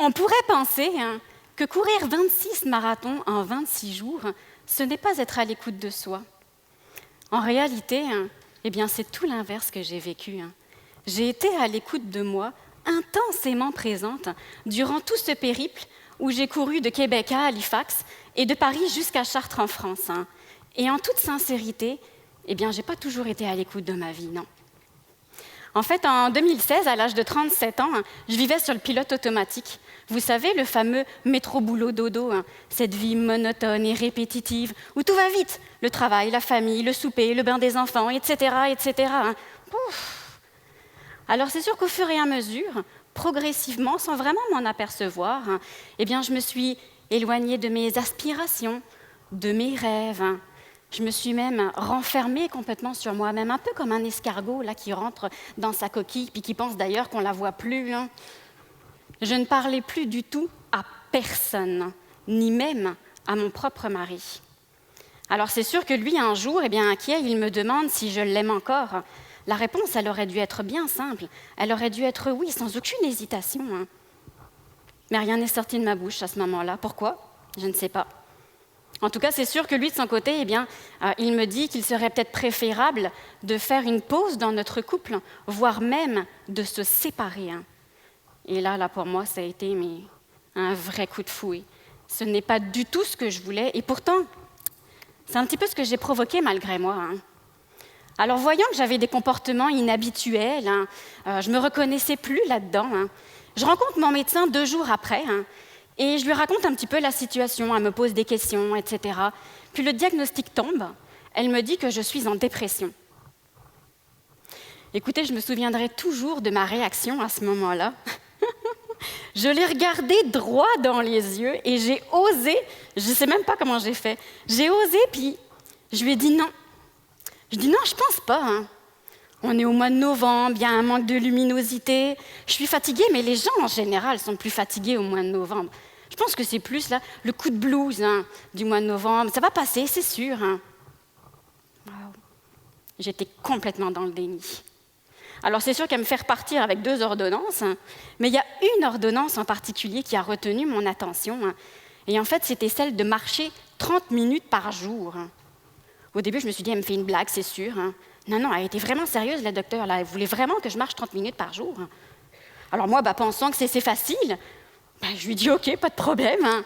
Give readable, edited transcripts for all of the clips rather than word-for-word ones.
On pourrait penser que courir 26 marathons en 26 jours, ce n'est pas être à l'écoute de soi. En réalité, c'est tout l'inverse que j'ai vécu. J'ai été à l'écoute de moi, intensément présente, durant tout ce périple où j'ai couru de Québec à Halifax et de Paris jusqu'à Chartres en France. Et en toute sincérité, je n'ai pas toujours été à l'écoute de ma vie, non. En fait, en 2016, à l'âge de 37 ans, je vivais sur le pilote automatique. Vous savez, le fameux métro-boulot-dodo, cette vie monotone et répétitive, où tout va vite, le travail, la famille, le souper, le bain des enfants, etc., etc. Ouf. Alors c'est sûr qu'au fur et à mesure, progressivement, sans vraiment m'en apercevoir, je me suis éloignée de mes aspirations, de mes rêves. Je me suis même renfermée complètement sur moi-même, un peu comme un escargot là, qui rentre dans sa coquille, puis qui pense d'ailleurs qu'on ne la voit plus. Je ne parlais plus du tout à personne, ni même à mon propre mari. Alors c'est sûr que lui, un jour, inquiet, il me demande si je l'aime encore. La réponse, elle aurait dû être bien simple. Elle aurait dû être oui, sans aucune hésitation. Mais rien n'est sorti de ma bouche à ce moment-là. Pourquoi ? Je ne sais pas. En tout cas, c'est sûr que lui, de son côté, il me dit qu'il serait peut-être préférable de faire une pause dans notre couple, voire même de se séparer. Et là, pour moi, ça a été un vrai coup de fouet. Ce n'est pas du tout ce que je voulais, et pourtant, c'est un petit peu ce que j'ai provoqué malgré moi. Alors, voyant que j'avais des comportements inhabituels, je ne me reconnaissais plus là-dedans, je rencontre mon médecin 2 jours après, et je lui raconte un petit peu la situation, elle me pose des questions, etc. Puis le diagnostic tombe, elle me dit que je suis en dépression. Écoutez, je me souviendrai toujours de ma réaction à ce moment-là. Je l'ai regardé droit dans les yeux et j'ai osé, je ne sais même pas comment j'ai fait, j'ai osé, puis je lui ai dit non. Je dis non, je ne pense pas. On est au mois de novembre, il y a un manque de luminosité. Je suis fatiguée, mais les gens en général sont plus fatigués au mois de novembre. Je pense que c'est plus là, le coup de blues du mois de novembre. Ça va passer, c'est sûr. Wow. J'étais complètement dans le déni. Alors c'est sûr qu'elle me fait repartir avec 2 ordonnances, mais il y a une ordonnance en particulier qui a retenu mon attention. Et en fait, c'était celle de marcher 30 minutes par jour. Au début, je me suis dit, elle me fait une blague, c'est sûr. Non, elle était vraiment sérieuse, la docteure. Elle voulait vraiment que je marche 30 minutes par jour. Alors moi, pensant que c'est facile, je lui dis, OK, pas de problème.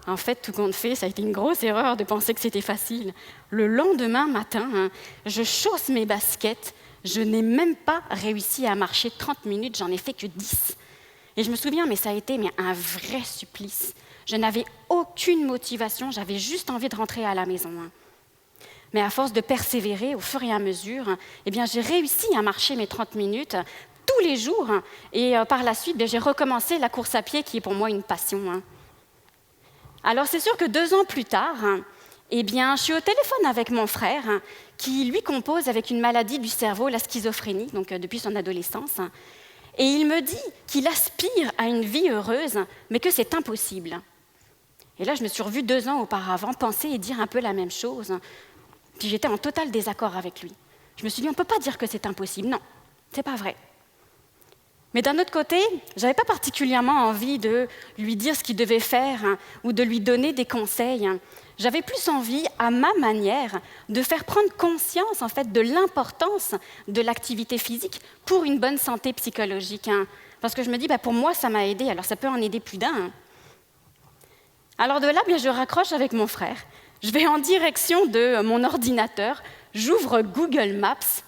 En fait, tout compte fait, ça a été une grosse erreur de penser que c'était facile. Le lendemain matin, je chausse mes baskets. Je n'ai même pas réussi à marcher 30 minutes, j'en ai fait que 10. Et je me souviens, mais ça a été un vrai supplice. Je n'avais aucune motivation, j'avais juste envie de rentrer à la maison. Mais à force de persévérer, au fur et à mesure, j'ai réussi à marcher mes 30 minutes tous les jours. Et par la suite, j'ai recommencé la course à pied, qui est pour moi une passion. Alors c'est sûr que 2 ans plus tard, je suis au téléphone avec mon frère, qui lui compose avec une maladie du cerveau, la schizophrénie, donc depuis son adolescence. Et il me dit qu'il aspire à une vie heureuse, mais que c'est impossible. Et là, je me suis revue 2 ans auparavant penser et dire un peu la même chose. Puis j'étais en total désaccord avec lui. Je me suis dit, on ne peut pas dire que c'est impossible. Non, c'est pas vrai. Mais d'un autre côté, je n'avais pas particulièrement envie de lui dire ce qu'il devait faire ou de lui donner des conseils. J'avais plus envie, à ma manière, de faire prendre conscience en fait, de l'importance de l'activité physique pour une bonne santé psychologique. Parce que je me dis, pour moi, ça m'a aidé, alors ça peut en aider plus d'un. Alors de là, je raccroche avec mon frère. Je vais en direction de mon ordinateur, j'ouvre Google Maps,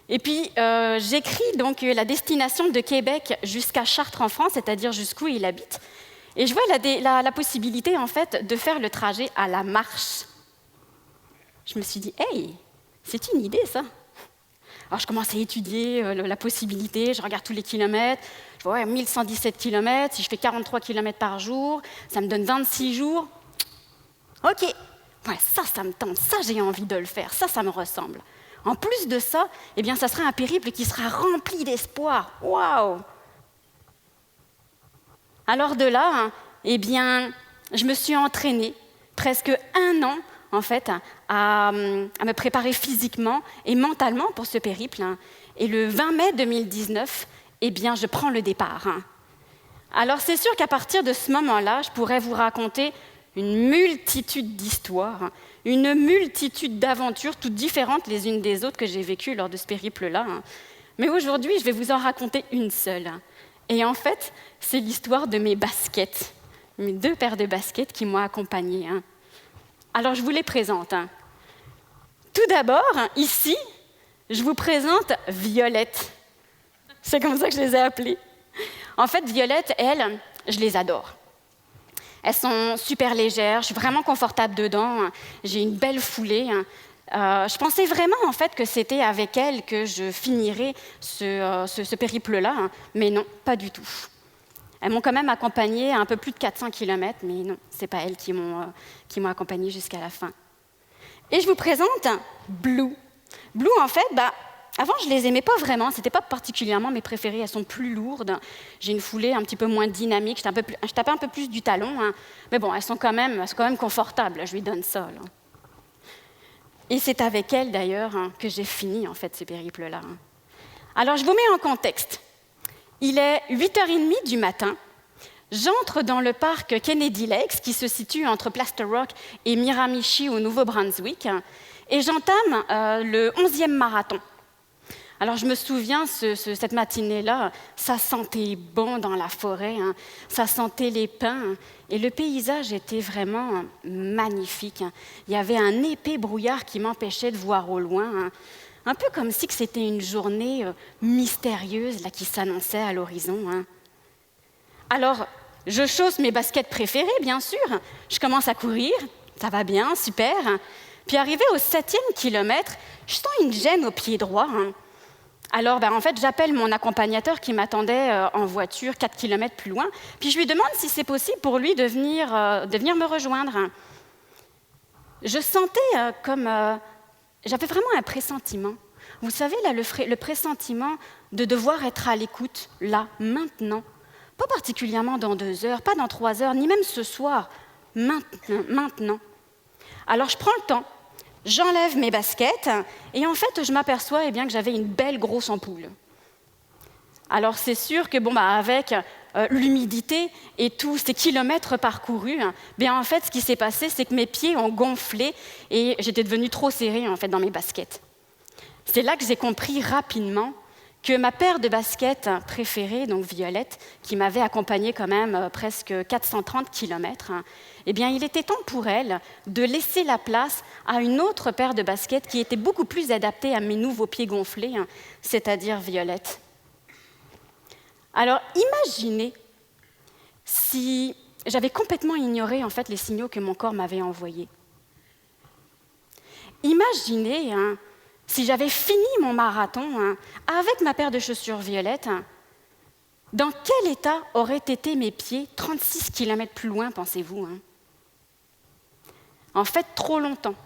et puis j'écris donc la destination de Québec jusqu'à Chartres en France, c'est-à-dire jusqu'où il habite. Et je vois la possibilité, en fait, de faire le trajet à la marche. Je me suis dit, hey, c'est une idée, ça. Alors, je commence à étudier la possibilité, je regarde tous les kilomètres. Je vois 1117 kilomètres, si je fais 43 kilomètres par jour, ça me donne 26 jours. OK, ouais, ça me tente, ça, j'ai envie de le faire, ça me ressemble. En plus de ça, ça sera un périple qui sera rempli d'espoir. Waouh! Alors de là, je me suis entraînée presque 1 an, en fait, à me préparer physiquement et mentalement pour ce périple. Et le 20 mai 2019, je prends le départ. Alors c'est sûr qu'à partir de ce moment-là, je pourrais vous raconter une multitude d'histoires, une multitude d'aventures, toutes différentes les unes des autres que j'ai vécues lors de ce périple-là. Mais aujourd'hui, je vais vous en raconter une seule. Et en fait, c'est l'histoire de mes baskets, mes 2 paires de baskets qui m'ont accompagnée. Alors je vous les présente. Tout d'abord, ici, je vous présente Violette. C'est comme ça que je les ai appelées. En fait, Violette, elles, je les adore. Elles sont super légères, je suis vraiment confortable dedans, j'ai une belle foulée. Je pensais vraiment en fait que c'était avec elles que je finirais ce périple-là, mais non, pas du tout. Elles m'ont quand même accompagnée à un peu plus de 400 km, mais non, ce n'est pas elles qui m'ont accompagnée jusqu'à la fin. Et je vous présente Blue. Blue, en fait, avant, je ne les aimais pas vraiment, ce n'était pas particulièrement mes préférées, elles sont plus lourdes, j'ai une foulée un petit peu moins dynamique, je tapais un peu plus du talon, mais bon, elles sont quand même confortables, je lui donne ça. Là. Et c'est avec elles, d'ailleurs, que j'ai fini, en fait, ce périple-là. Alors, je vous mets en contexte. Il est 8h30 du matin, j'entre dans le parc Kennedy Lakes, qui se situe entre Plaster Rock et Miramichi, au Nouveau-Brunswick, et j'entame le 11e marathon. Alors je me souviens, cette matinée-là, ça sentait bon dans la forêt, ça sentait les pins, et le paysage était vraiment magnifique. Il y avait un épais brouillard qui m'empêchait de voir au loin, un peu comme si c'était une journée mystérieuse là, qui s'annonçait à l'horizon. Alors, je chausse mes baskets préférées, bien sûr, je commence à courir, ça va bien, super. Puis arrivé au 7e kilomètre, je sens une gêne au pied droit. Alors, en fait, j'appelle mon accompagnateur qui m'attendait en voiture 4 km plus loin, puis je lui demande si c'est possible pour lui de venir me rejoindre. Je sentais j'avais vraiment un pressentiment. Vous savez, là, le pressentiment de devoir être à l'écoute, là, maintenant. Pas particulièrement dans 2 heures, pas dans 3 heures, ni même ce soir, maintenant. Alors, je prends le temps. J'enlève mes baskets et en fait, je m'aperçois que j'avais une belle grosse ampoule. Alors c'est sûr que avec l'humidité et tous ces kilomètres parcourus, en fait, ce qui s'est passé, c'est que mes pieds ont gonflé et j'étais devenue trop serrée en fait dans mes baskets. C'est là que j'ai compris rapidement que ma paire de baskets préférée, donc Violette, qui m'avait accompagnée quand même presque 430 km, il était temps pour elle de laisser la place à une autre paire de baskets qui était beaucoup plus adaptée à mes nouveaux pieds gonflés, c'est-à-dire Violette. Alors, imaginez si j'avais complètement ignoré en fait les signaux que mon corps m'avait envoyés. Imaginez si j'avais fini mon marathon avec ma paire de chaussures Violette, dans quel état auraient été mes pieds 36 km plus loin, pensez-vous En fait, trop longtemps.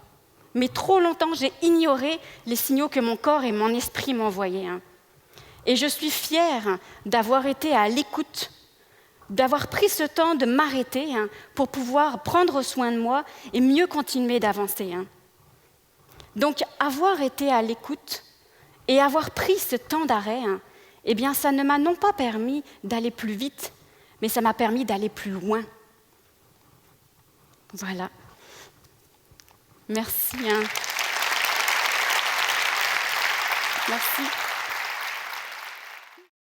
Mais trop longtemps, j'ai ignoré les signaux que mon corps et mon esprit m'envoyaient. Et je suis fière d'avoir été à l'écoute, d'avoir pris ce temps de m'arrêter pour pouvoir prendre soin de moi et mieux continuer d'avancer. Donc, avoir été à l'écoute et avoir pris ce temps d'arrêt, ça ne m'a non pas permis d'aller plus vite, mais ça m'a permis d'aller plus loin. Voilà. Merci. Merci.